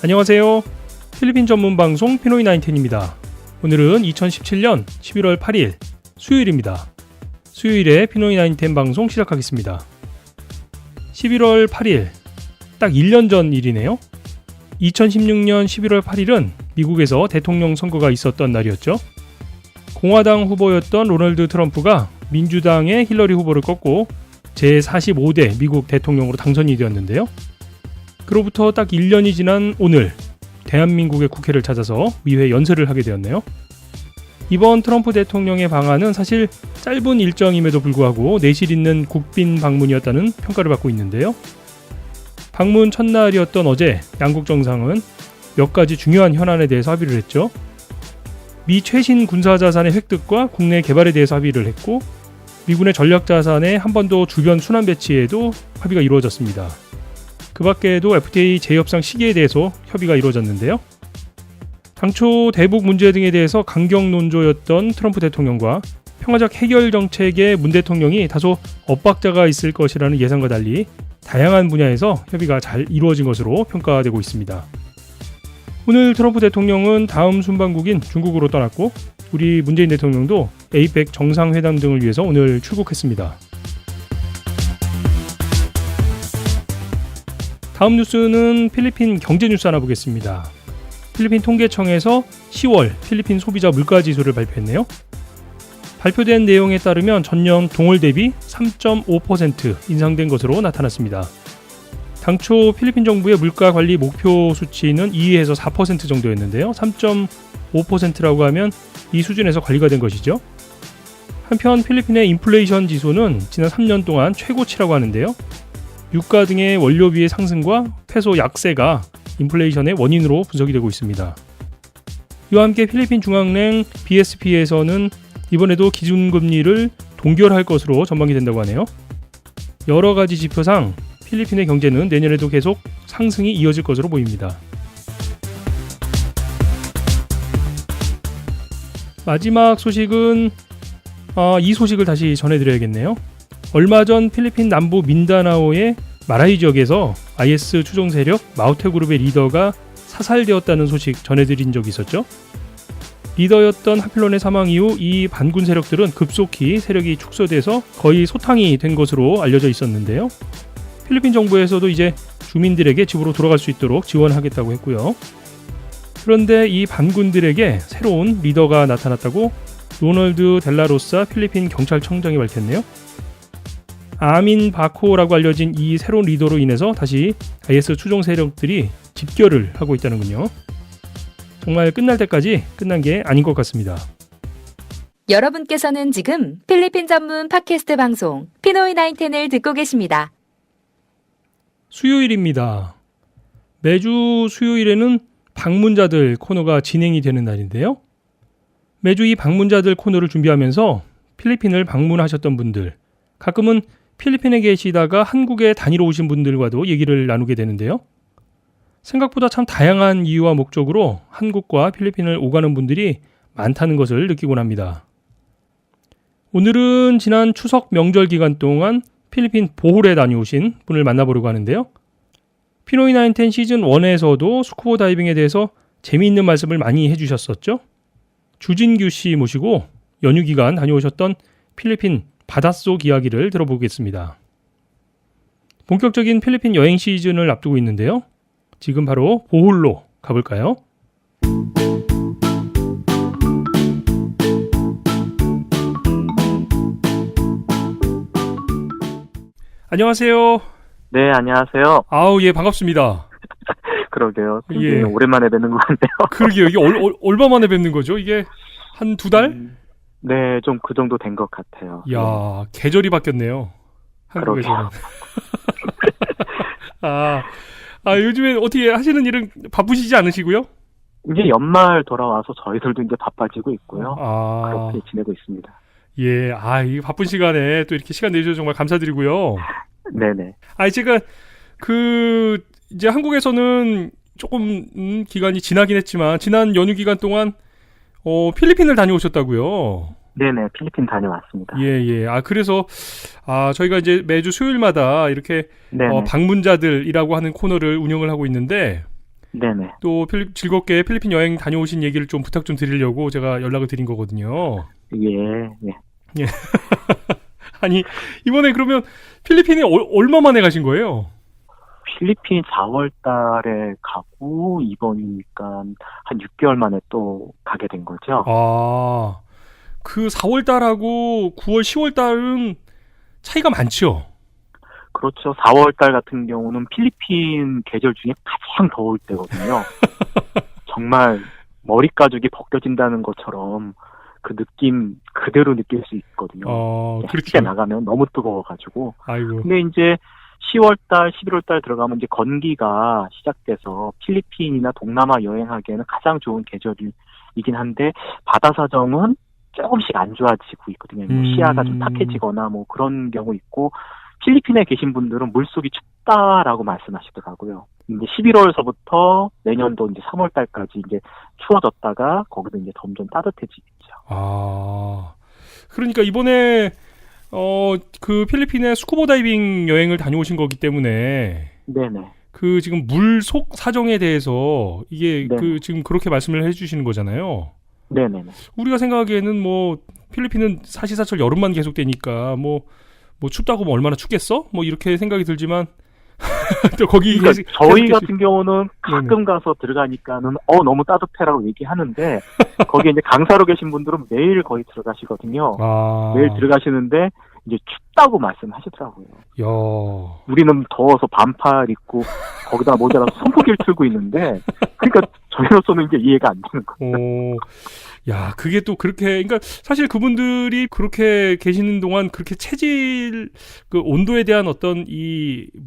안녕하세요. 필리핀 전문 방송 피노이 19입니다. 오늘은 2017년 11월 8일 수요일입니다. 수요일에 피노이 19 방송 시작하겠습니다. 11월 8일, 딱 1년 전 일이네요. 2016년 11월 8일은 미국에서 대통령 선거가 있었던 날이었죠. 공화당 후보였던 로널드 트럼프가 민주당의 힐러리 후보를 꺾고 제45대 미국 대통령으로 당선이 되었는데요. 그로부터 딱 1년이 지난 오늘 대한민국의 국회를 찾아서 의회 연설을 하게 되었네요. 이번 트럼프 대통령의 방한은 사실 짧은 일정임에도 불구하고 내실 있는 국빈 방문이었다는 평가를 받고 있는데요. 방문 첫날이었던 어제 양국 정상은 몇 가지 중요한 현안에 대해서 합의를 했죠. 미 최신 군사자산의 획득과 국내 개발에 대해서 합의를 했고, 미군의 전략자산의 한반도 주변 순환 배치에도 합의가 이루어졌습니다. 그 밖에도 FTA 재협상 시기에 대해서 협의가 이루어졌는데요. 당초 대북 문제 등에 대해서 강경 논조였던 트럼프 대통령과 평화적 해결 정책의 문 대통령이 다소 엇박자가 있을 것이라는 예상과 달리 다양한 분야에서 협의가 잘 이루어진 것으로 평가되고 있습니다. 오늘 트럼프 대통령은 다음 순방국인 중국으로 떠났고, 우리 문재인 대통령도 에이펙 정상회담 등을 위해서 오늘 출국했습니다. 다음 뉴스는 필리핀 경제 뉴스 하나 보겠습니다. 필리핀 통계청에서 10월 필리핀 소비자 물가지수를 발표했네요. 발표된 내용에 따르면 전년 동월 대비 3.5% 인상된 것으로 나타났습니다. 당초 필리핀 정부의 물가 관리 목표 수치는 2에서 4% 정도였는데요. 3.5%라고 하면 이 수준에서 관리가 된 것이죠. 한편 필리핀의 인플레이션 지수는 지난 3년 동안 최고치라고 하는데요. 유가 등의 원료비의 상승과 페소 약세가 인플레이션의 원인으로 분석이 되고 있습니다. 이와 함께 필리핀 중앙은행 BSP에서는 이번에도 기준금리를 동결할 것으로 전망이 된다고 하네요. 여러 가지 지표상 필리핀의 경제는 내년에도 계속 상승이 이어질 것으로 보입니다. 마지막 소식은 이 소식을 다시 전해드려야겠네요. 얼마 전 필리핀 남부 민다나오의 마라이 지역에서 IS 추종 세력 마우테 그룹의 리더가 사살되었다는 소식 전해드린 적이 있었죠. 리더였던 하필론의 사망 이후 이 반군 세력들은 급속히 세력이 축소돼서 거의 소탕이 된 것으로 알려져 있었는데요. 필리핀 정부에서도 이제 주민들에게 집으로 돌아갈 수 있도록 지원하겠다고 했고요. 그런데 이 반군들에게 새로운 리더가 나타났다고 로널드 델라로사 필리핀 경찰청장이 밝혔네요. 아민 바코라고 알려진 이 새로운 리더로 인해서 다시 IS 추종 세력들이 집결을 하고 있다는군요. 정말 끝날 때까지 끝난 게 아닌 것 같습니다. 여러분께서는 지금 필리핀 전문 팟캐스트 방송 피노이 19을 듣고 계십니다. 수요일입니다. 매주 수요일에는 방문자들 코너가 진행이 되는 날인데요. 매주 이 방문자들 코너를 준비하면서 필리핀을 방문하셨던 분들, 가끔은 필리핀에 계시다가 한국에 다니러 오신 분들과도 얘기를 나누게 되는데요. 생각보다 참 다양한 이유와 목적으로 한국과 필리핀을 오가는 분들이 많다는 것을 느끼곤 합니다. 오늘은 지난 추석 명절 기간 동안 필리핀 보홀에 다녀오신 분을 만나보려고 하는데요. 피노이 19 시즌 1에서도 스쿠버 다이빙에 대해서 재미있는 말씀을 많이 해주셨었죠. 주진규 씨 모시고 연휴 기간 다녀오셨던 필리핀 바닷속 이야기를 들어보겠습니다. 본격적인 필리핀 여행 시즌을 앞두고 있는데요. 지금 바로 보홀로 가볼까요? 안녕하세요. 네, 안녕하세요. 아우, 예, 반갑습니다. 그러게요. 예. 오랜만에 뵙는 것 같네요. 그러게요. 이게 얼마 만에 뵙는 거죠? 이게 한 2달? 네, 좀 그 정도 된 것 같아요. 이야, 계절이 바뀌었네요. 한국에서는. 요즘에 어떻게 하시는 일은 바쁘시지 않으시고요? 이제 연말 돌아와서 저희들도 이제 바빠지고 있고요. 그렇게 지내고 있습니다. 예, 이 바쁜 시간에 또 이렇게 시간 내주셔서 정말 감사드리고요. 네네. 제가 이제 한국에서는 조금 기간이 지나긴 했지만 지난 연휴 기간 동안 필리핀을 다녀오셨다고요? 네네, 필리핀 다녀왔습니다. 예. 그래서 저희가 이제 매주 수요일마다 이렇게 방문자들이라고 하는 코너를 운영을 하고 있는데 네네. 또 즐겁게 필리핀 여행 다녀오신 얘기를 좀 부탁 좀 드리려고 제가 연락을 드린 거거든요. 예. 예. 아니, 이번에 그러면 필리핀에 얼마 만에 가신 거예요? 필리핀 4월 달에 가고 이번이니까 한 6개월 만에 또 가게 된 거죠. 아, 그 4월 달하고 9월, 10월 달은 차이가 많죠? 그렇죠. 4월 달 같은 경우는 필리핀 계절 중에 가장 더울 때거든요. 정말 머리 가죽이 벗겨진다는 것처럼 그 느낌 그대로 느낄 수 있거든요. 그렇죠. 햇빛에 나가면 너무 뜨거워가지고. 아이고. 근데 이제 10월 달, 11월 달 들어가면 이제 건기가 시작돼서 필리핀이나 동남아 여행하기에는 가장 좋은 계절이긴 한데 바다 사정은 조금씩 안 좋아지고 있거든요. 뭐 시야가 좀 탁해지거나 뭐 그런 경우 있고 필리핀에 계신 분들은 물속이 춥다라고 말씀하시더라고요. 이제 11월서부터 내년도 이제 3월 달까지 이제 추워졌다가 거기서 이제 점점 따뜻해지겠죠. 아, 그러니까 이번에 그 필리핀에 스쿠버 다이빙 여행을 다녀오신 거기 때문에 네네. 그 지금 물속 사정에 대해서 이게 네네. 그 지금 그렇게 말씀을 해주시는 거잖아요. 네네네. 우리가 생각하기에는 뭐 필리핀은 사시사철 여름만 계속되니까 뭐 춥다고 뭐 얼마나 춥겠어? 뭐 이렇게 생각이 들지만 또 거기 그러니까 저희 같은 경우는 가끔 가서 들어가니까는 너무 따뜻해라고 얘기하는데 거기에 이제 강사로 계신 분들은 매일 거의 들어가시거든요. 매일 들어가시는데 이제 춥다고 말씀하시더라고요. 야. 우리는 더워서 반팔 입고 거기다 모자라서 선풍기를 틀고 있는데 그러니까 저희로서는 이제 이해가 안 되는 거예요. 야, 그게 또 그렇게, 그러니까 사실 그분들이 그렇게 계시는 동안 그렇게 체질, 그 온도에 대한 어떤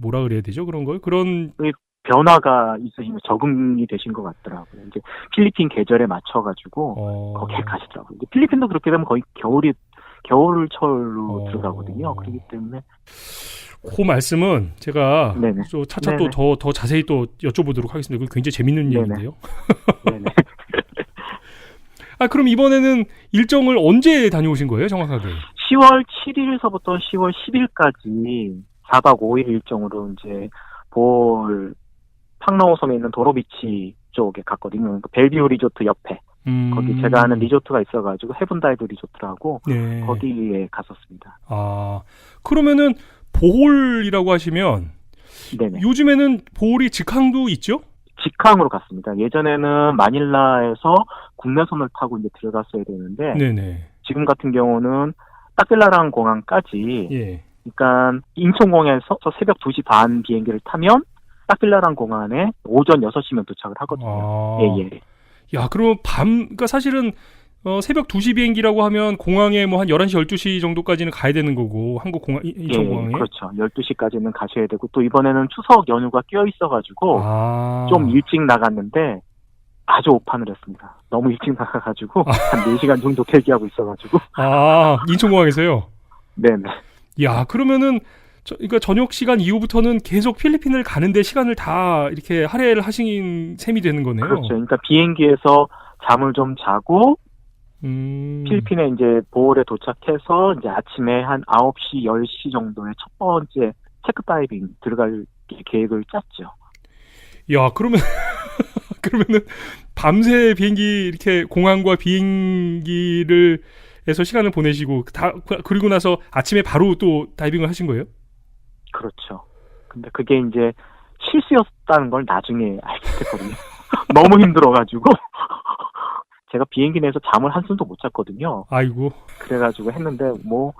뭐라 그래야 되죠? 그런 걸? 그런. 변화가 있으시면 적응이 되신 것 같더라고요. 이제 필리핀 계절에 맞춰가지고 거기에 가시더라고요. 이제 필리핀도 그렇게 되면 거의 겨울철로 들어가거든요. 그렇기 때문에. 그 말씀은 제가 네네. 차차 또 더 자세히 또 여쭤보도록 하겠습니다. 그거 굉장히 재밌는 얘기인데요. 네네. 그럼 이번에는 일정을 언제 다녀오신 거예요, 정확하게? 10월 7일서부터 10월 10일까지 4박 5일 일정으로 이제 팡나오 섬에 있는 도로비치 쪽에 갔거든요. 벨뷰 리조트 옆에. 거기 제가 아는 리조트가 있어가지고 헤븐다이브 리조트라고 거기에 갔었습니다. 그러면은 보홀이라고 하시면 네네. 요즘에는 보홀이 직항도 있죠? 직항으로 갔습니다. 예전에는 마닐라에서 국내선을 타고 이제 들어갔어야 되는데 네네. 지금 같은 경우는 따킬라랑 공항까지 그러니까 인천공항에서 새벽 2시 반 비행기를 타면 따킬라랑 공항에 오전 6시면 도착을 하거든요. 예. 야, 그러면 그러니까 사실은 새벽 2시 비행기라고 하면 공항에 뭐 한 11시, 12시 정도까지는 가야 되는 거고, 인천공항에. 그렇죠. 12시까지는 가셔야 되고, 또 이번에는 추석 연휴가 껴 있어가지고, 좀 일찍 나갔는데, 아주 오판을 했습니다. 너무 일찍 나가가지고, 한 4시간 정도 대기하고 있어가지고. 인천공항에서요? 네네. 야, 그러면은, 그러니까 저녁 시간 이후부터는 계속 필리핀을 가는데 시간을 다 이렇게 할애를 하신 셈이 되는 거네요. 그렇죠. 그러니까 비행기에서 잠을 좀 자고, 필리핀에 이제 보홀에 도착해서 이제 아침에 한 9시, 10시 정도에 첫 번째 체크 다이빙 들어갈 계획을 짰죠. 야, 그러면은 밤새 비행기 이렇게 공항과 비행기를 해서 시간을 보내시고 그리고 나서 아침에 바로 또 다이빙을 하신 거예요? 그렇죠. 근데 그게 이제 실수였다는 걸 나중에 알게 됐거든요. 너무 힘들어가지고 제가 비행기 내에서 잠을 한숨도 못 잤거든요. 아이고. 그래가지고 했는데 뭐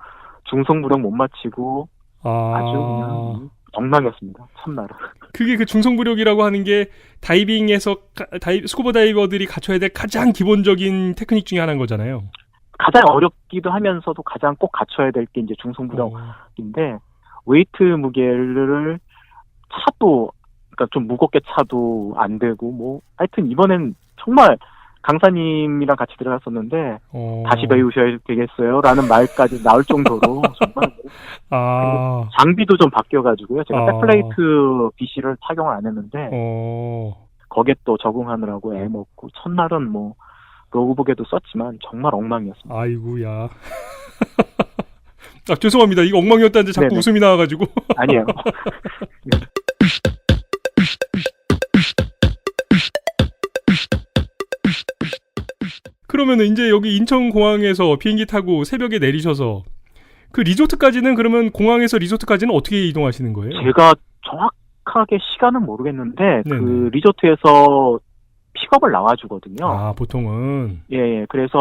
중성부력 못 마치고 아주 그냥 엉망이었습니다. 참나라. 그게 그 중성부력이라고 하는 게 다이빙에서 스쿠버 다이버들이 갖춰야 될 가장 기본적인 테크닉 중에 하나인 거잖아요. 가장 어렵기도 하면서도 가장 꼭 갖춰야 될 게 이제 중성부력인데 웨이트 무게를 차도 그러니까 좀 무겁게 차도 안 되고 뭐 하여튼 이번엔 정말 강사님이랑 같이 들어갔었는데 다시 배우셔야 되겠어요 라는 말까지 나올 정도로 정말 장비도 좀 바뀌어가지고요. 제가 백플레이트 BC를 착용을 안 했는데 거기에 또 적응하느라고 애먹고 첫날은 뭐 로그북에도 썼지만 정말 엉망이었습니다. 아이고야. 죄송합니다. 이거 엉망이었다는데 자꾸 네네. 웃음이 나와가지고. 아니에요. 그러면은 이제 여기 인천공항에서 비행기 타고 새벽에 내리셔서 그 리조트까지는 그러면 공항에서 리조트까지는 어떻게 이동하시는 거예요? 제가 정확하게 시간은 모르겠는데 네네. 그 리조트에서 픽업을 나와주거든요. 아, 보통은. 예, 예. 그래서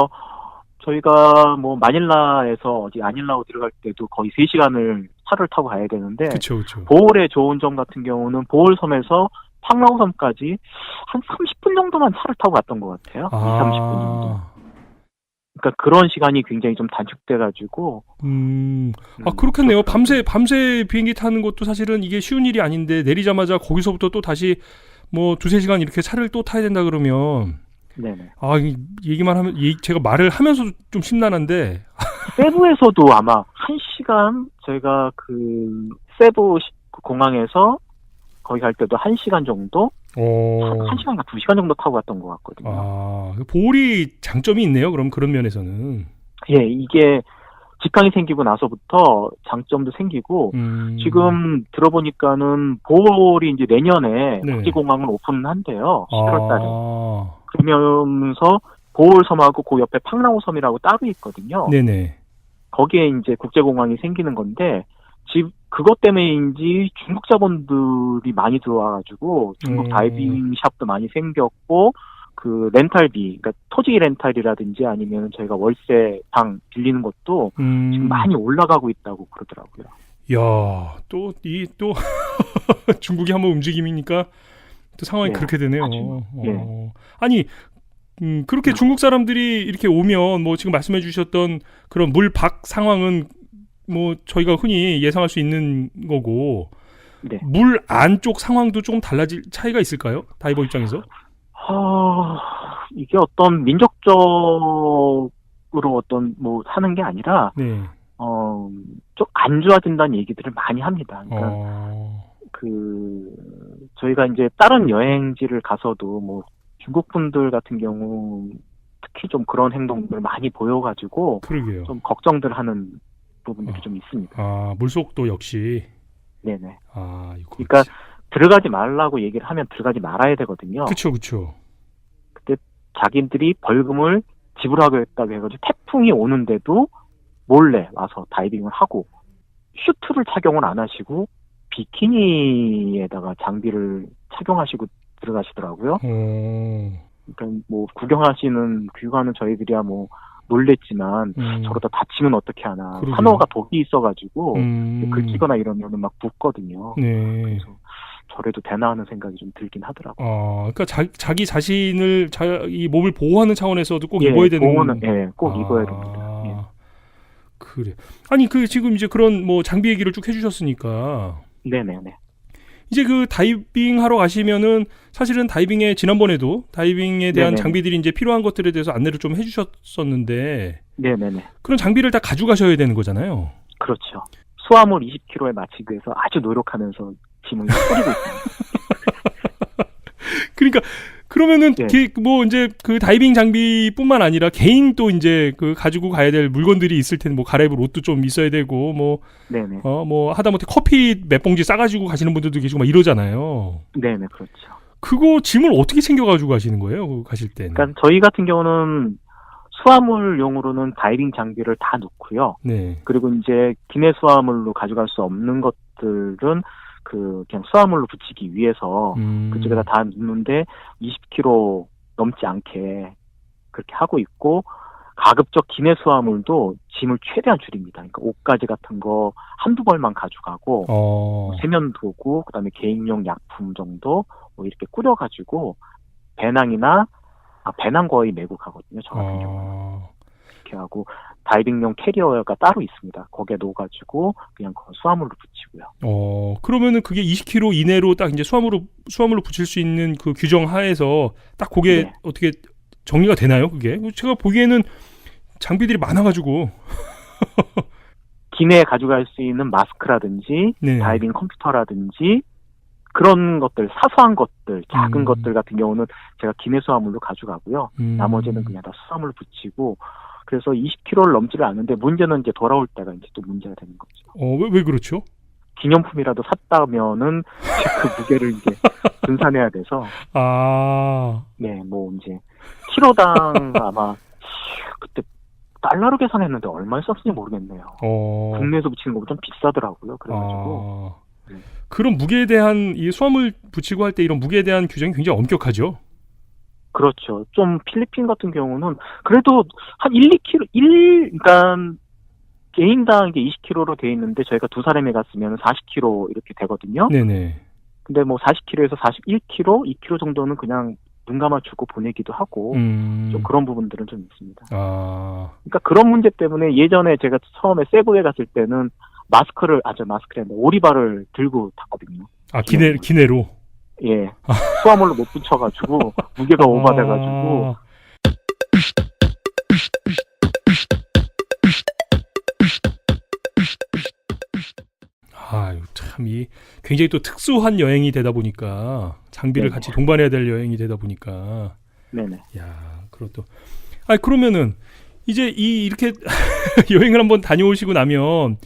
저희가 뭐 마닐라에서 어디 아닐라오 들어갈 때도 거의 3시간을 차를 타고 가야 되는데 그쵸, 그쵸. 보홀의 좋은 점 같은 경우는 보홀섬에서 팡라오섬까지 한 30분 정도만 차를 타고 갔던 것 같아요. 2, 30분 정도. 그러니까 그런 시간이 굉장히 좀 단축돼가지고. 그렇겠네요. 그렇더라고요. 밤새 비행기 타는 것도 사실은 이게 쉬운 일이 아닌데 내리자마자 거기서부터 또 다시 뭐 2-3시간 이렇게 차를 또 타야 된다 그러면 네네. 얘기만 하면 제가 말을 하면서도 좀 심란한데 세부에서도 아마 1시간 저희가 그 세부 공항에서 거기 갈 때도 1시간 정도? 1시간인가 2시간 정도 타고 갔던 것 같거든요. 보홀이 장점이 있네요. 그럼 그런 면에서는. 예, 이게 직항이 생기고 나서부터 장점도 생기고 지금 들어보니까는 보홀이 이제 내년에 네. 국제공항을 오픈한대요. 11월 달에. 아, 그러면서 보홀섬하고 그 옆에 팡라오섬이라고 따로 있거든요. 네네. 거기에 이제 국제공항이 생기는 건데 그것 때문에인지 중국 자본들이 많이 들어와가지고 중국 다이빙 샵도 많이 생겼고 그 렌탈비, 그러니까 토지 렌탈이라든지 아니면 저희가 월세 방 빌리는 것도 지금 많이 올라가고 있다고 그러더라고요. 야, 또 중국이 한번 움직임이니까 또 상황이 예, 그렇게 되네요. 예. 아니, 그렇게 중국 사람들이 이렇게 오면 뭐 지금 말씀해 주셨던 그런 물 밖 상황은 뭐 저희가 흔히 예상할 수 있는 거고 네. 물 안쪽 상황도 조금 달라질 차이가 있을까요? 다이버 입장에서? 이게 어떤 민족적으로 어떤 뭐 하는 게 아니라 네. 좀 안 좋아진다는 얘기들을 많이 합니다. 그러니까 저희가 이제 다른 여행지를 가서도 뭐 중국 분들 같은 경우 특히 좀 그런 행동들을 많이 보여가지고 그러게요. 좀 걱정들 하는 부분들이 좀 있습니다. 물속도 역시. 네네. 이거 그러니까 들어가지 말라고 얘기를 하면 들어가지 말아야 되거든요. 그쵸. 그때 자기들이 벌금을 지불하겠다고 해가지고 태풍이 오는데도 몰래 와서 다이빙을 하고 슈트를 착용을 안 하시고 비키니에다가 장비를 착용하시고 들어가시더라고요. 그러니까 뭐 구경하는 저희들이야 뭐 놀랬지만 저러다 다치면 어떻게 하나. 그러게요. 산호가 독이 있어가지고 긁히거나 이러면 막 붓거든요. 네. 그래서 저래도 되나 하는 생각이 좀 들긴 하더라고요. 그러니까 자기 자신을 이 몸을 보호하는 차원에서도 꼭 입어야 되는. 보호는 꼭 입어야 됩니다. 예. 그래. 아니 지금 이제 그런 뭐 장비 얘기를 쭉 해주셨으니까. 네네네. 이제 그 다이빙 하러 가시면은 사실은 다이빙에 지난번에도 다이빙에 대한 네네네. 장비들이 이제 필요한 것들에 대해서 안내를 좀 해주셨었는데. 네네네. 그런 장비를 다 가져가셔야 되는 거잖아요. 그렇죠. 수화물 20kg에 맞추기 위해서 아주 노력하면서 짐을 뿌리고 있습니다. 그러니까 그러면은 네. 뭐 이제 그 다이빙 장비뿐만 아니라 개인 또 이제 그 가지고 가야 될 물건들이 있을 텐데 뭐 갈아입을 옷도 좀 있어야 되고 뭐 네네. 뭐 하다못해 커피 몇 봉지 싸가지고 가시는 분들도 계시고 막 이러잖아요. 네네, 그렇죠. 그거 짐을 어떻게 챙겨가지고 가시는 거예요? 그거 가실 때는? 그러니까 저희 같은 경우는 수화물용으로는 다이빙 장비를 다 놓고요. 네. 그리고 이제 기내 수화물로 가져갈 수 없는 것들은 그냥 수화물로 붙이기 위해서 그쪽에다 다 넣는데 20kg 넘지 않게 그렇게 하고 있고 가급적 기내 수화물도 짐을 최대한 줄입니다. 그러니까 옷가지 같은 거 한두 벌만 가져가고 세면도구, 그다음에 개인용 약품 정도 뭐 이렇게 꾸려가지고 배낭이나 배낭 거의 메고 가거든요. 저 같은 경우는 이렇게 하고 다이빙용 캐리어가 따로 있습니다. 거기에 넣어가지고 그냥 수화물로 붙이고요. 그러면은 그게 20kg 이내로 딱 이제 수화물로 붙일 수 있는 그 규정 하에서 딱 그게 네. 어떻게 정리가 되나요? 그게 제가 보기에는 장비들이 많아가지고 기내에 가져갈 수 있는 마스크라든지 네. 다이빙 컴퓨터라든지 그런 것들, 사소한 것들, 작은 것들 같은 경우는 제가 기내 수화물로 가져가고요. 나머지는 그냥 다 수화물로 붙이고 그래서 20kg를 넘지를 않는데 문제는 이제 돌아올 때가 이제 또 문제가 되는 거죠. 왜 그렇죠? 기념품이라도 샀다면은 그 무게를 이제 분산해야 돼서 네, 뭐 이제 키로당 아마 달러로 계산했는데 얼마에 썼는지 모르겠네요. 국내에서 붙이는 것보다 좀 비싸더라고요. 그래가지고 네. 그런 무게에 대한 이 수화물 붙이고 할 때 이런 무게에 대한 규정이 굉장히 엄격하죠. 그렇죠. 좀 필리핀 같은 경우는 그래도 한 1-2kg, 그러니까 개인당 이게 20kg로 돼 있는데 저희가 두 사람이 갔으면 40kg 이렇게 되거든요. 네네. 근데 뭐 40kg에서 41kg, 2kg 정도는 그냥 눈 감아주고 보내기도 하고 좀 그런 부분들은 좀 있습니다. 그러니까 그런 문제 때문에 예전에 제가 처음에 세부에 갔을 때는 마스크를 오리발을 들고 탔거든요. 기내로. 예. 수화물로 못 붙여가지고 무게가 오버돼가지고. 참 굉장히 또 특수한 여행이 되다 보니까 장비를 네네. 같이 동반해야 될 여행이 되다 보니까. 네네. 그것도. 그러면은 이제 이렇게 여행을 한번 다녀오시고 나면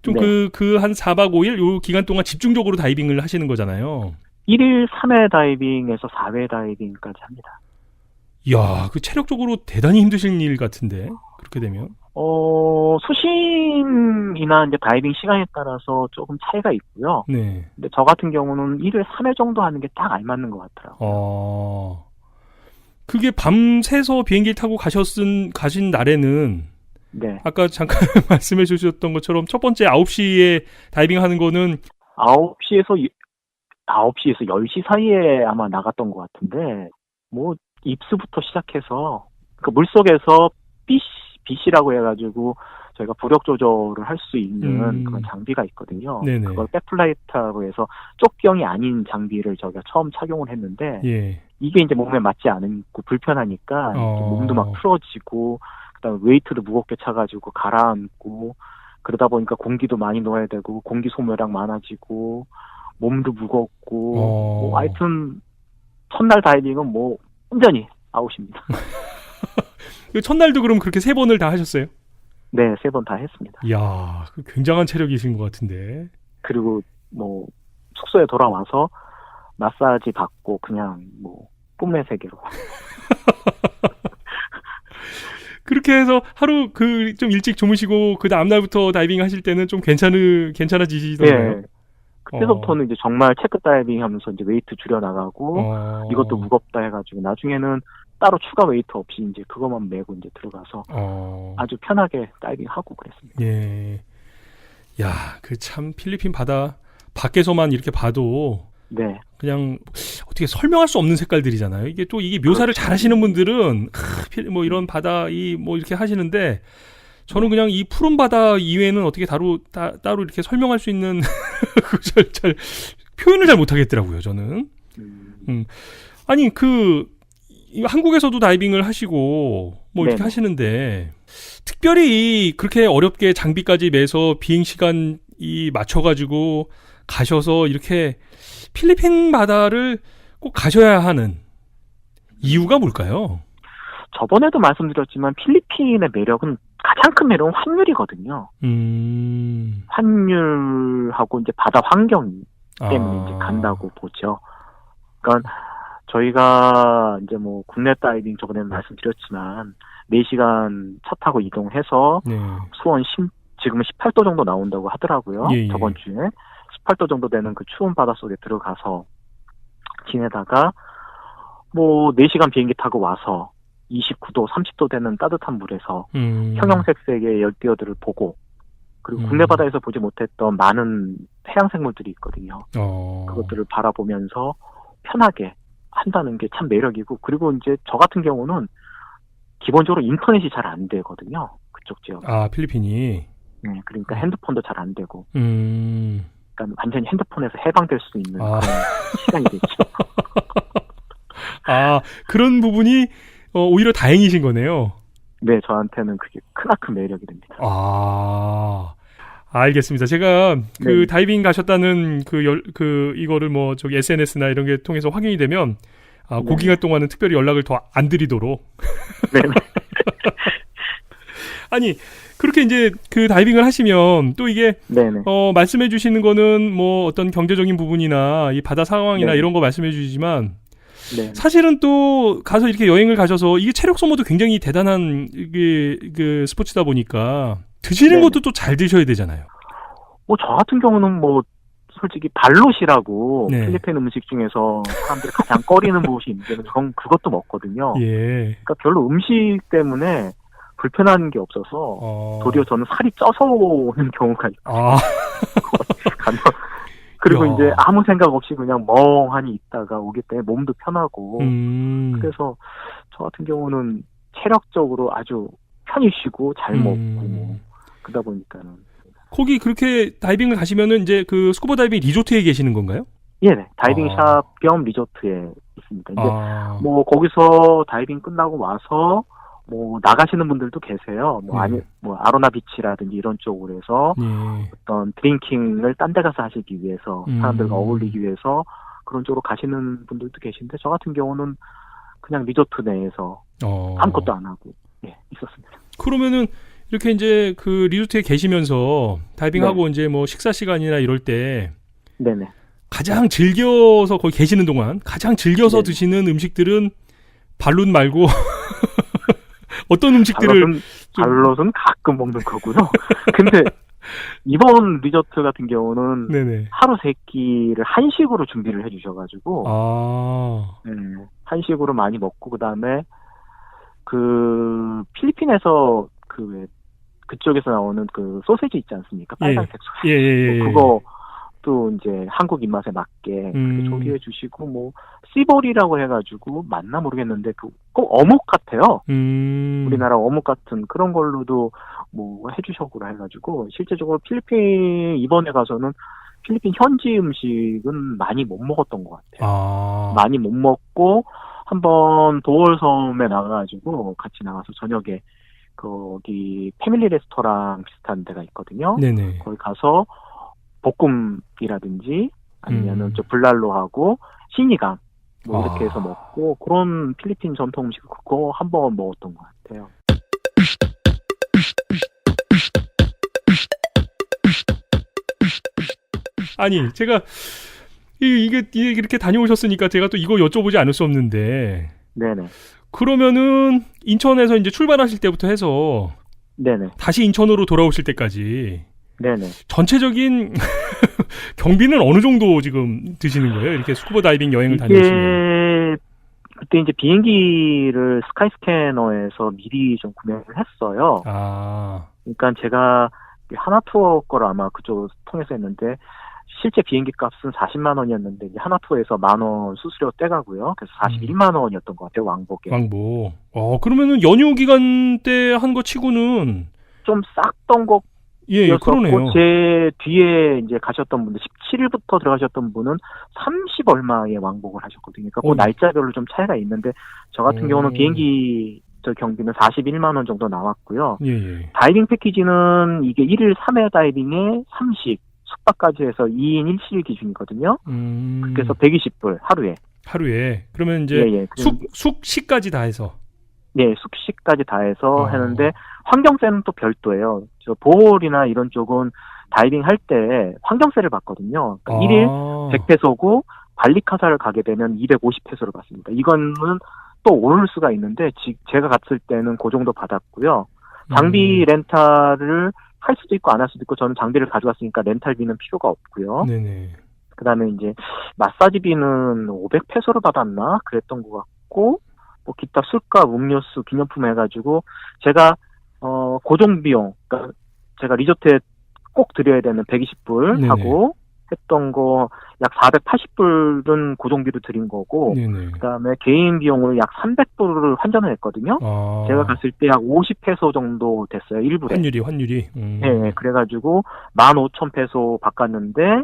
좀 네. 한 4박 5일 요 기간 동안 집중적으로 다이빙을 하시는 거잖아요. 1일 3회 다이빙에서 4회 다이빙까지 합니다. 이야, 그 체력적으로 대단히 힘드신 일 같은데 그렇게 되면. 수심이나 이제 다이빙 시간에 따라서 조금 차이가 있고요. 네. 근데 저 같은 경우는 1일 3회 정도 하는 게 딱 알맞는 것 같더라고요. 그게 밤새서 비행기 타고 가신 날에는 네. 아까 잠깐 말씀해 주셨던 것처럼 첫 번째 9시에 다이빙 하는 거는 9시에서 10시 사이에 아마 나갔던 것 같은데, 뭐, 입수부터 시작해서, 그 물속에서 BC라고 해가지고, 저희가 부력 조절을 할 수 있는 그런 장비가 있거든요. 네네. 그걸 백플라이트라고 해서 쪽병이 아닌 장비를 저희가 처음 착용을 했는데, 예. 이게 이제 몸에 맞지 않고 불편하니까, 몸도 막 풀어지고, 그다음에 웨이트를 무겁게 차가지고 가라앉고, 그러다 보니까 공기도 많이 넣어야 되고, 공기 소모량 많아지고, 몸도 무겁고, 뭐 하여튼 첫날 다이빙은 뭐 완전히 아웃입니다. 첫날도 그럼 그렇게 3번을 다 하셨어요? 네, 3번 다 했습니다. 이야, 굉장한 체력이신 것 같은데. 그리고 뭐 숙소에 돌아와서 마사지 받고 그냥 뭐 꿈의 세계로. 그렇게 해서 하루 좀 일찍 주무시고 그 다음 날부터 다이빙 하실 때는 좀 괜찮아지시던가요? 네. 그때부터는 이제 정말 체크 다이빙 하면서 이제 웨이트 줄여 나가고 이것도 무겁다 해가지고 나중에는 따로 추가 웨이트 없이 이제 그것만 메고 이제 들어가서 아주 편하게 다이빙 하고 그랬습니다. 예. 야, 그 참 필리핀 바다 밖에서만 이렇게 봐도 네. 그냥 어떻게 설명할 수 없는 색깔들이잖아요. 이게 묘사를 그렇죠. 잘 하시는 분들은 뭐 이런 바다 뭐 이렇게 하시는데 저는 그냥 이 푸른 바다 이외에는 어떻게 따로 이렇게 설명할 수 있는 잘 표현을 잘 못하겠더라고요. 저는. 아니 한국에서도 다이빙을 하시고 뭐 이렇게 네네. 하시는데 특별히 그렇게 어렵게 장비까지 매서 비행 시간이 맞춰가지고 가셔서 이렇게 필리핀 바다를 꼭 가셔야 하는 이유가 뭘까요? 저번에도 말씀드렸지만 필리핀의 매력은 가장 큰 매력은 환율이거든요. 환율하고 이제 바다 환경 때문에 이제 간다고 보죠. 그러니까 저희가 이제 뭐 국내 다이빙 저번에 말씀드렸지만 4시간 차 타고 이동해서 네. 수온 지금은 18도 정도 나온다고 하더라고요. 예. 저번 주에 18도 정도 되는 그 추운 바닷속에 들어가서 지내다가 뭐 4시간 비행기 타고 와서 29도, 30도 되는 따뜻한 물에서 형형색색의 열대어들을 보고 그리고 국내 바다에서 보지 못했던 많은 해양 생물들이 있거든요. 그것들을 바라보면서 편하게 한다는 게 참 매력이고 그리고 이제 저 같은 경우는 기본적으로 인터넷이 잘 안 되거든요. 그쪽 지역. 필리핀이. 네, 그러니까 핸드폰도 잘 안 되고. 그러니까 완전히 핸드폰에서 해방될 수 있는 그런 시간이 됐죠. 그런 부분이 오히려 다행이신 거네요. 네, 저한테는 그게 크나큰 매력이 됩니다. 알겠습니다. 제가 네. 다이빙 가셨다는 이거를 뭐 SNS나 이런 게 통해서 확인이 되면 그 기간 동안은 특별히 연락을 더 안 드리도록. 네. 아니 그렇게 이제 그 다이빙을 하시면 또 이게 네네. 말씀해 주시는 거는 뭐 어떤 경제적인 부분이나 이 바다 상황이나 네. 이런 거 말씀해 주시지만 네. 사실은 또 가서 이렇게 여행을 가셔서 이게 체력 소모도 굉장히 대단한 이게 그 스포츠다 보니까 드시는 네네. 것도 또 잘 드셔야 되잖아요. 뭐 저 같은 경우는 뭐 솔직히 발롯이라고 네. 필리핀 음식 중에서 사람들이 가장 꺼리는 무엇이 있는데 전 그것도 먹거든요. 예. 그러니까 별로 음식 때문에 불편한 게 없어서 도리어 저는 살이 쪄서 오는 경우가 있어요. 아, 그리고 야. 이제 아무 생각 없이 그냥 멍하니 있다가 오기 때문에 몸도 편하고 그래서 저 같은 경우는 체력적으로 아주 편히 쉬고 잘 먹고 그러다 보니까는 거기 그렇게 다이빙을 가시면은 이제 그 스쿠버 다이빙 리조트에 계시는 건가요? 예, 다이빙샵 겸 리조트에 있습니다. 이제 뭐 거기서 다이빙 끝나고 와서 뭐 나가시는 분들도 계세요. 뭐 아니 뭐 아로나 비치라든지 이런 쪽으로 해서 어떤 드링킹을 딴 데 가서 하시기 위해서 사람들과 어울리기 위해서 그런 쪽으로 가시는 분들도 계신데 저 같은 경우는 그냥 리조트 내에서 아무것도 안 하고 있었습니다. 그러면은 이렇게 이제 그 리조트에 계시면서 다이빙하고 네. 이제 뭐 식사 시간이나 이럴 때 네네. 가장 즐겨서 거기 계시는 동안 가장 즐겨서 네네. 드시는 음식들은 발룻 말고 어떤 음식들을 발롯은 가끔 먹는 거고요. 근데 이번 리조트 같은 경우는 네네. 하루 세 끼를 한식으로 준비를 해주셔가지고 한식으로 많이 먹고 그다음에 그 필리핀에서 그쪽에서 나오는 그 소세지 있지 않습니까? 빨간색 소세지. 예. 그거 또 이제 한국 입맛에 맞게 조리해 주시고 뭐 씨볼이라고 해가지고 맞나 모르겠는데 꼭 어묵 같아요. 우리나라 어묵 같은 그런 걸로도 뭐 해주셔고 해가지고 실제적으로 필리핀 이번에 가서는 필리핀 현지 음식은 많이 못 먹었던 것 같아요. 많이 못 먹고 한번 도월섬에 나가가지고 같이 나가서 저녁에 거기 패밀리 레스토랑 비슷한 데가 있거든요. 네네. 거기 가서 볶음이라든지 아니면은 저 불랄로하고 시니강 뭐 이렇게 해서 먹고 그런 필리핀 전통 음식 그거 한번 먹었던 것 같아요. 아니 제가 이게 이렇게 다녀오셨으니까 제가 또 이거 여쭤보지 않을 수 없는데 네네. 그러면은 인천에서 이제 출발하실 때부터 해서 네네. 다시 인천으로 돌아오실 때까지 네네. 전체적인 경비는 어느 정도 지금 드시는 거예요? 이렇게 스쿠버 다이빙 여행을 다니시면. 그때 이제 비행기를 스카이스캐너에서 미리 좀 구매를 했어요. 그러니까 제가 하나투어 거를 아마 그쪽을 통해서 했는데 실제 비행기 값은 40만 원이었는데 이제 하나투어에서 10,000원 수수료 떼가고요. 그래서 41만 원이었던 것 같아요. 왕복에. 왕복. 그러면은 연휴 기간 때 한 거 치고는 좀 쌌던 거. 예, 그러네요. 제 뒤에 이제 가셨던 분들, 17일부터 들어가셨던 분은 30 얼마에 왕복을 하셨거든요. 그러니까 그 날짜별로 좀 차이가 있는데, 저 같은 경우는 비행기 경비는 41만 원 정도 나왔고요. 예. 다이빙 패키지는 이게 1일 3회 다이빙에 30, 숙박까지 해서 2인 1실 기준이거든요. 그래서 120불 하루에. 그러면 이제 숙식까지 다 해서. 네, 숙식까지 다 해서 하는데 환경세는 또 별도예요. 저 보홀이나 이런 쪽은 다이빙 할 때 환경세를 받거든요. 그러니까 1일 100페소고 발리카사를 가게 되면 250페소를 받습니다. 이거는 또 오를 수가 있는데 제가 갔을 때는 그 정도 받았고요. 장비 렌탈을 할 수도 있고 안 할 수도 있고 저는 장비를 가져갔으니까 렌탈비는 필요가 없고요. 네네. 그다음에 이제 마사지비는 500페소를 받았나 그랬던 것 같고 뭐 기타 술값, 음료수, 기념품 해가지고 제가 고정 비용, 그러니까 제가 리조트에 꼭 드려야 되는 120불 하고 했던 거 약 480불은 고정비로 드린 거고 그다음에 개인 비용으로 약 300불을 환전을 했거든요. 제가 갔을 때 약 50페소 정도 됐어요. 1불에. 환율이. 네, 그래가지고 15,000페소 바꿨는데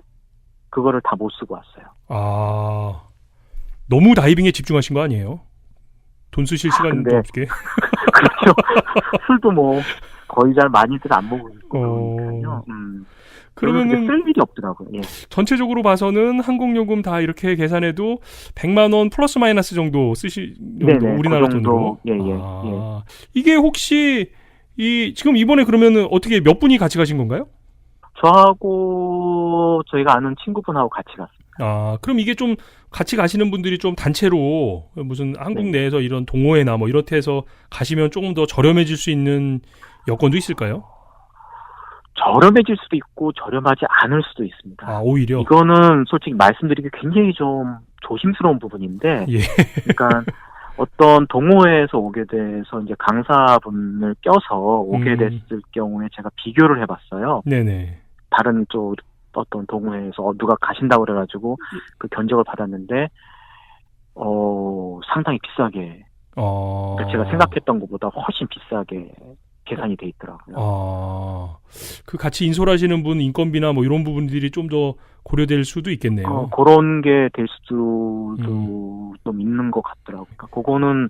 그거를 다 못 쓰고 왔어요. 너무 다이빙에 집중하신 거 아니에요? 돈 쓰실 시간도 없게. 그렇죠. 술도 뭐 거의 잘 많이들 안 먹고 그러니까요. 그러면은 쓸 일이 없더라고요. 예. 전체적으로 봐서는 항공요금 다 이렇게 계산해도 100만 원 플러스 마이너스 정도 정도 우리나라 돈으로. 예. 이게 혹시 지금 이번에 그러면은 어떻게 몇 분이 같이 가신 건가요? 저하고 저희가 아는 친구분하고 같이 갔습니다. 아, 그럼 이게 좀 같이 가시는 분들이 좀 단체로 무슨 한국 네. 내에서 이런 동호회나 뭐 이렇게 해서 가시면 조금 더 저렴해질 수 있는 여건도 있을까요? 저렴해질 수도 있고 저렴하지 않을 수도 있습니다. 아, 오히려. 이거는 솔직히 말씀드리기 굉장히 좀 조심스러운 부분인데, 예. 그러니까 어떤 동호회에서 오게 돼서 이제 강사분을 껴서 오게 됐을 경우에 제가 비교를 해봤어요. 네네. 다른 쪽 어떤 동호회에서 누가 가신다고 그래가지고 그 견적을 받았는데, 상당히 비싸게, 그러니까 제가 생각했던 것보다 훨씬 비싸게 계산이 돼 있더라고요. 그 같이 인솔하시는 분 인건비나 뭐 이런 부분들이 좀 더 고려될 수도 있겠네요. 그런 게 될 수도 좀 있는 것 같더라고요. 그러니까 그거는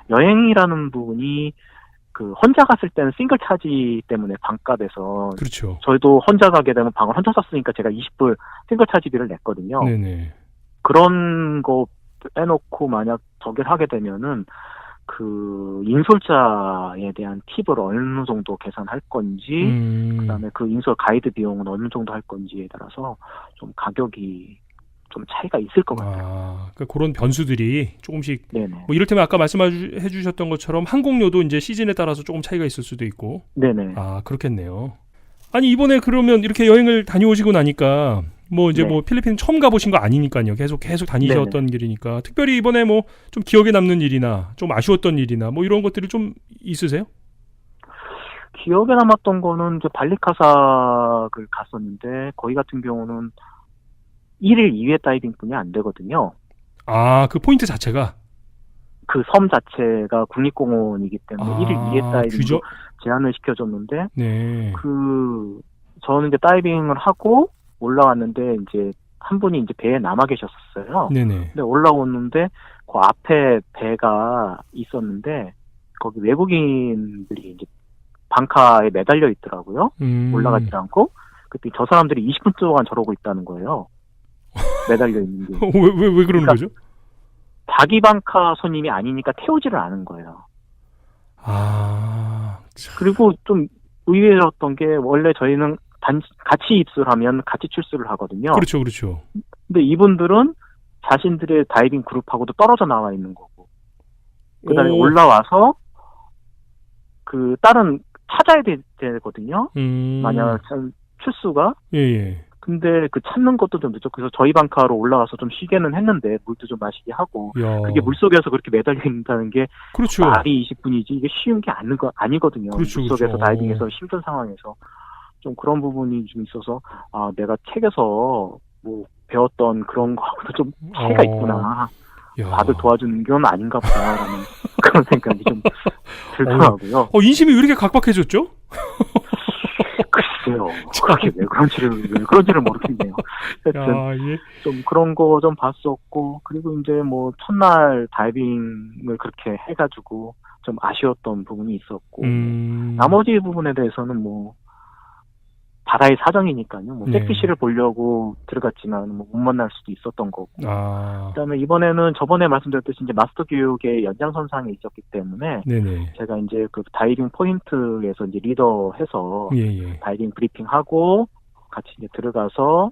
여행이라는 부분이 그 혼자 갔을 때는 싱글 차지 때문에 반값에서 그렇죠. 저희도 혼자 가게 되면 방을 혼자 썼으니까 제가 20불 싱글 차지비를 냈거든요. 네네. 그런 거 빼놓고 만약 저기를 하게 되면은 그 인솔자에 대한 팁을 어느 정도 계산할 건지, 그다음에 그 인솔 가이드 비용은 어느 정도 할 건지에 따라서 좀 가격이 좀 차이가 있을 것 같아요. 그러니까 그런 변수들이 조금씩 네네. 뭐 이를테면 아까 말씀해 주셨던 것처럼 항공료도 이제 시즌에 따라서 조금 차이가 있을 수도 있고. 네네. 그렇겠네요. 아니 이번에 그러면 이렇게 여행을 다녀오시고 나니까 뭐 이제 네. 뭐 필리핀 처음 가보신 거 아니니까요. 계속 다니셨던 길이니까 특별히 이번에 뭐 좀 기억에 남는 일이나 좀 아쉬웠던 일이나 뭐 이런 것들이 좀 있으세요? 기억에 남았던 거는 이제 발리카삭을 갔었는데 거기 같은 경우는 1일 2회 다이빙뿐이 안 되거든요. 그 포인트 자체가 그 섬 자체가 국립공원이기 때문에 1일 2회 다이빙 제한을 시켜줬는데, 네. 저는 이제 다이빙을 하고 올라왔는데 이제 한 분이 이제 배에 남아 계셨었어요. 네네. 근데 올라오는데 그 앞에 배가 있었는데 거기 외국인들이 이제 방카에 매달려 있더라고요. 올라가지 않고. 그때 저 사람들이 20분 동안 저러고 있다는 거예요. 매달려 있는 게. 왜 그러는 그러니까 거죠? 자기 방카 손님이 아니니까 태우지를 않은 거예요. 그리고 좀 의외였던 게 원래 저희는 같이 입수하면 같이 출수를 하거든요. 그렇죠, 그렇죠. 근데 이분들은 자신들의 다이빙 그룹하고도 떨어져 나와 있는 거고, 그다음에 올라와서 그 다른 찾아야 되거든요. 만약 출수가. 예. 근데 그 찾는 것도 좀 늦었고, 그래서 저희 방카로 올라와서 좀 쉬게는 했는데 물도 좀 마시게 하고. 그게 물속에서 그렇게 매달려 있는다는 게 그렇죠. 말이 20분이지 이게 쉬운 게 아니거든요. 그렇죠, 물속에서 그렇죠. 다이빙해서 힘든 상황에서 좀 그런 부분이 좀 있어서 내가 책에서 뭐 배웠던 그런 거하고도 좀 차이가 있구나. 다들 도와주는 건 아닌가 보다라는 그런 생각이 좀 들더라고요. 인심이 왜 이렇게 각박해졌죠? 글쎄요. 그게 왜 그런지를 모르겠네요. 하여튼 좀 그런 거 좀 봤었고, 그리고 이제 뭐 첫날 다이빙을 그렇게 해가지고 좀 아쉬웠던 부분이 있었고, 나머지 부분에 대해서는 뭐 바다의 사정이니까요. 뭐 섹시를 보려고 들어갔지만 뭐 못 만날 수도 있었던 거고. 그다음에 이번에는 저번에 말씀드렸듯이 이제 마스터 교육의 연장선상에 있었기 때문에 제가 이제 그 다이빙 포인트에서 이제 리더해서 다이빙 브리핑하고 같이 이제 들어가서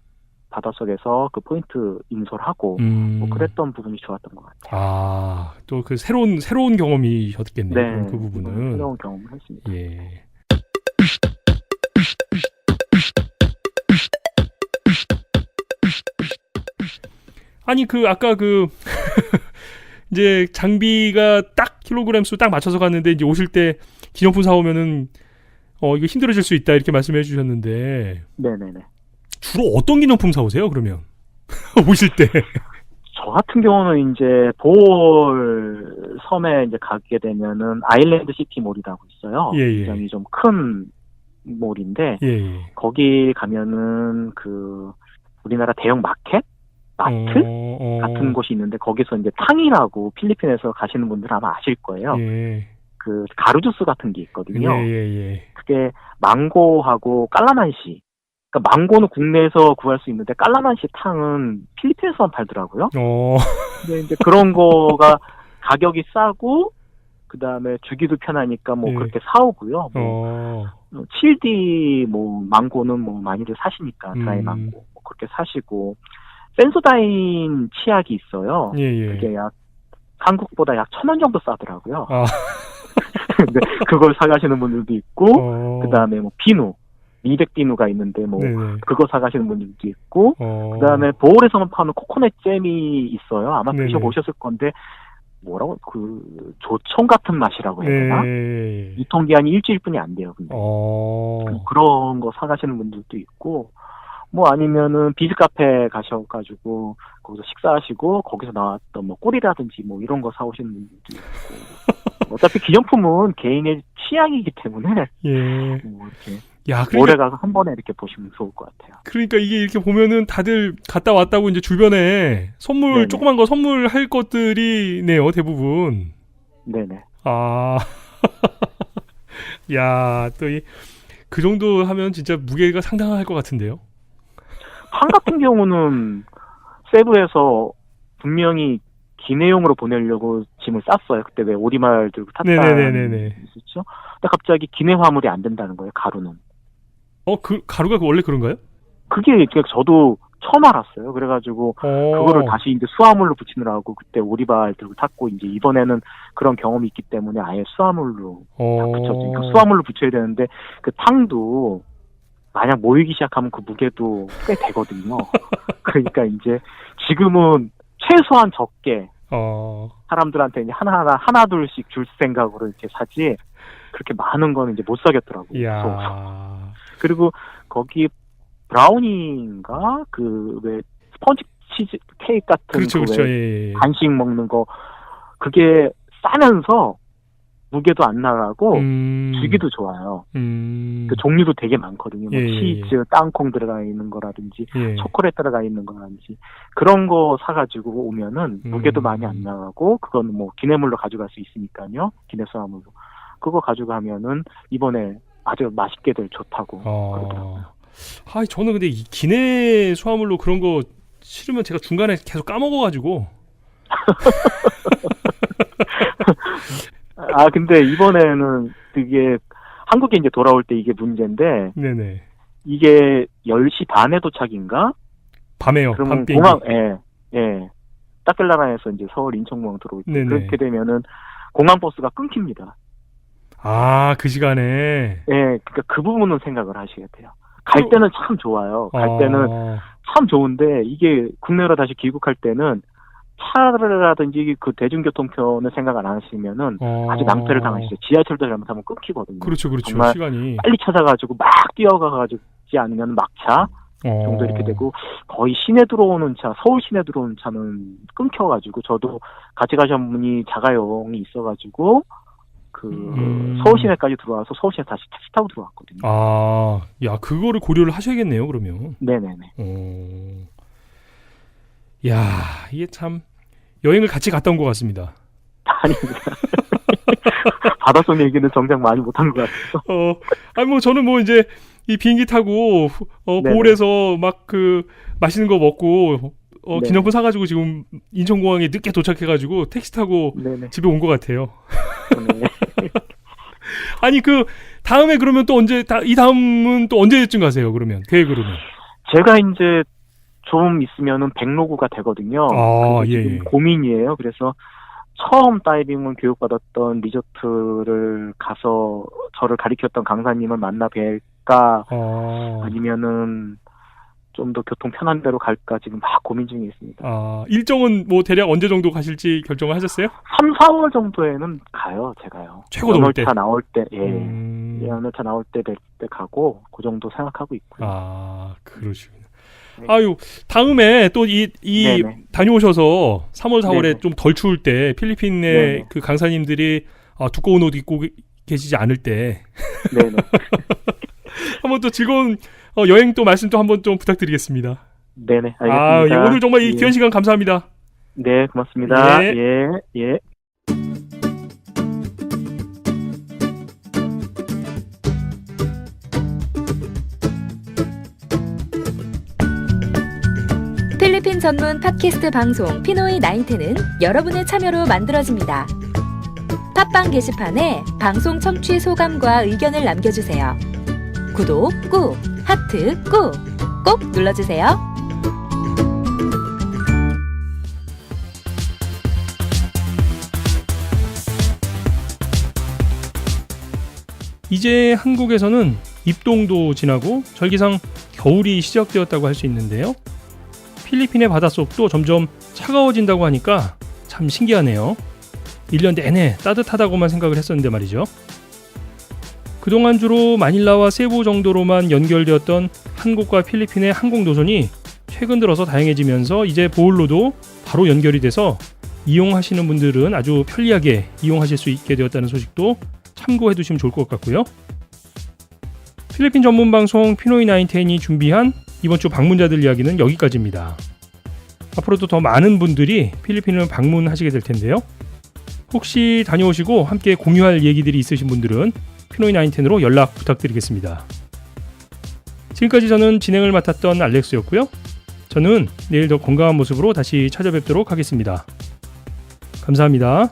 바닷속에서 그 포인트 인솔하고 뭐 그랬던 부분이 좋았던 것 같아요. 또 그 새로운 경험이셨겠네요. 네, 그 부분은 새로운 경험을 했습니다. 예. 아니 아까 이제 장비가 딱 킬로그램 수 딱 맞춰서 갔는데 이제 오실 때 기념품 사오면은 이거 힘들어질 수 있다 이렇게 말씀해 주셨는데. 네네네. 주로 어떤 기념품 사오세요 그러면? 오실 때? 저 같은 경우는 이제 보홀 섬에 이제 가게 되면은 아일랜드 시티 몰이라고 있어요. 굉장히 좀 큰 몰인데 거기 가면은 그 우리나라 대형 마트 같은 곳이 있는데 거기서 이제 탕이라고 필리핀에서 가시는 분들 아마 아실 거예요. 그 가루 주스 같은 게 있거든요. 그게 망고하고 깔라만시. 그러니까 망고는 국내에서 구할 수 있는데 깔라만시 탕은 필리핀에서만 팔더라고요. 근데 이제 그런 거가 가격이 싸고 그다음에 주기도 편하니까 뭐 그렇게 사오고요. 뭐 7D 뭐 망고는 뭐 많이들 사시니까 드라이 망고 뭐 그렇게 사시고 센소다인 치약이 있어요. 예, 예. 그게 한국보다 약 1,000원 정도 싸더라고요. 아. 근데 그걸 사가시는 분들도 있고, 그 다음에 뭐 비누, 200비누가 있는데 뭐 네네. 그거 사가시는 분들도 있고, 그 다음에 보홀에서만 파는 코코넛 잼이 있어요. 아마 네네. 드셔보셨을 건데, 뭐라고, 조청 같은 맛이라고 해야 되나? 네. 유통기한이 일주일뿐이 안 돼요, 근데. 그런 거 사가시는 분들도 있고, 뭐 아니면은 비즈카페 가셔가지고 거기서 식사하시고 거기서 나왔던 뭐 꿀이라든지 뭐 이런 거 사오시는 분들도 있고. 어차피 기념품은 개인의 취향이기 때문에 예. 뭐 이렇게 야, 오래 그러니까 가서 한 번에 이렇게 보시면 좋을 것 같아요. 그러니까 이게 이렇게 보면은 다들 갔다 왔다고 이제 주변에 선물 네네. 조그만 거 선물할 것들이네요, 대부분. 네네. 아. 야, 또 그 정도 하면 진짜 무게가 상당할 것 같은데요. 판 같은 경우는 세부에서 분명히 기내용으로 보내려고 짐을 쌌어요. 그때 왜 오리말 들고 탔다는 네네네네네. 있었죠. 근데 갑자기 기내 화물이 안 된다는 거예요. 가루는. 그 가루가 원래 그런가요? 그게 저도 처음 알았어요. 그래가지고 그거를 다시 이제 수화물로 붙이느라고 그때 오리발 들고 탔고, 이제 이번에는 그런 경험이 있기 때문에 아예 수화물로 다 붙였죠. 그 수화물로 붙여야 되는데 그 탕도 만약 모이기 시작하면 그 무게도 꽤 되거든요. 그러니까 이제 지금은 최소한 적게 사람들한테 이제 하나 둘씩 줄 생각으로 이렇게 사지, 그렇게 많은 거는 이제 못 사겠더라고요. 이야. 그리고 거기 브라우니인가 그 왜 스펀지 치즈 케이크 같은 그렇죠, 그 그렇죠. 왜 예. 간식 먹는 거, 그게 싸면서 무게도 안 나가고 주기도 좋아요. 그 종류도 되게 많거든요. 뭐 치즈, 땅콩 들어가 있는 거라든지 초콜릿 들어가 있는 거라든지 그런 거 사가지고 오면은 무게도 많이 안 나가고, 그건 뭐 기내물로 가져갈 수 있으니까요. 기내 수화물로. 그거 가져가면은 이번에 아주 맛있게들 좋다고 그러더라고요. 저는 근데 이 기내 수화물로 그런 거 싫으면 제가 중간에 계속 까먹어가지고. 근데 이번에는 그게 한국에 이제 돌아올 때 이게 문제인데, 네네. 이게 10시 반에 도착인가? 밤에요. 그러면 밤 비행기. 공항, 따끌라라에서 이제 서울 인천공항 들어올 때, 그렇게 되면은 공항 버스가 끊깁니다. 그 시간에. 그러니까 그 부분은 생각을 하셔야 돼요. 갈 때는 참 좋아요. 갈 때는 참 좋은데, 이게 국내로 다시 귀국할 때는 차라든지 그 대중교통편을 생각 안 하시면은 아주 낭패를 당하시죠. 지하철도 잘못하면 끊기거든요. 그렇죠. 정말 시간이 빨리 찾아가지고 막 뛰어가가지고 않으면 막차 정도 이렇게 되고, 거의 시내 들어오는 차, 서울 시내 들어오는 차는 끊겨가지고, 저도 같이 가신 분이 자가용이 있어가지고 서울 시내까지 들어와서 서울 시내 다시 택시 타고 들어왔거든요. 야, 그거를 고려를 하셔야겠네요, 그러면. 네네네. 야, 이게 참 여행을 같이 갔다 온 것 같습니다. 아닙니다. 바닷속 얘기는 정작 많이 못한 것 같아서. 저는 뭐 이제 이 비행기 타고 보홀에서 막 그 맛있는 거 먹고 기념품 사가지고 지금 인천공항에 늦게 도착해가지고 택시 타고 집에 온 것 같아요. 아니 그 다음에 그러면 또 이 다음은 또 언제쯤 가세요? 그러면 계획으로는? 제가 이제 좀 있으면은 백로구가 되거든요. 지금 고민이에요. 그래서 처음 다이빙을 교육받았던 리조트를 가서 저를 가르쳤던 강사님을 만나 뵐까, 아니면은 좀 더 교통 편한 데로 갈까 지금 막 고민 중에 있습니다. 일정은 뭐 대략 언제 정도 가실지 결정을 하셨어요? 3, 4월 정도에는 가요, 제가요. 최고 더울 때. 연월차 나올 때, 연월차 나올 때 가고, 그 정도 생각하고 있고요. 그러시군요. 다음에 또 다녀오셔서 3월, 4월에 좀 덜 추울 때 필리핀의 그 강사님들이 두꺼운 옷 입고 계시지 않을 때 한번 또 즐거운 여행 또 말씀 또 한번 좀 부탁드리겠습니다. 네네, 알겠습니다. 오늘 정말 이 귀한 시간 감사합니다. 네, 고맙습니다. 예. 필리핀 전문 팟캐스트 방송 피노이 19는 여러분의 참여로 만들어집니다. 팟빵 게시판에 방송 청취 소감과 의견을 남겨주세요. 구독 꾹, 하트 꾹, 꼭 눌러주세요. 이제 한국에서는 입동도 지나고 절기상 겨울이 시작되었다고 할 수 있는데요. 필리핀의 바닷속도 점점 차가워진다고 하니까 참 신기하네요. 1년 내내 따뜻하다고만 생각을 했었는데 말이죠. 그동안 주로 마닐라와 세부 정도로만 연결되었던 한국과 필리핀의 항공노선이 최근 들어서 다양해지면서 이제 보홀로도 바로 연결이 돼서 이용하시는 분들은 아주 편리하게 이용하실 수 있게 되었다는 소식도 참고해 두시면 좋을 것 같고요. 필리핀 전문 방송 피노이 나인텐이 준비한 이번 주 방문자들 이야기는 여기까지입니다. 앞으로도 더 많은 분들이 필리핀을 방문하시게 될 텐데요. 혹시 다녀오시고 함께 공유할 얘기들이 있으신 분들은 피노이 나인텐으로 연락 부탁드리겠습니다. 지금까지 저는 진행을 맡았던 알렉스였고요. 저는 내일 더 건강한 모습으로 다시 찾아뵙도록 하겠습니다. 감사합니다.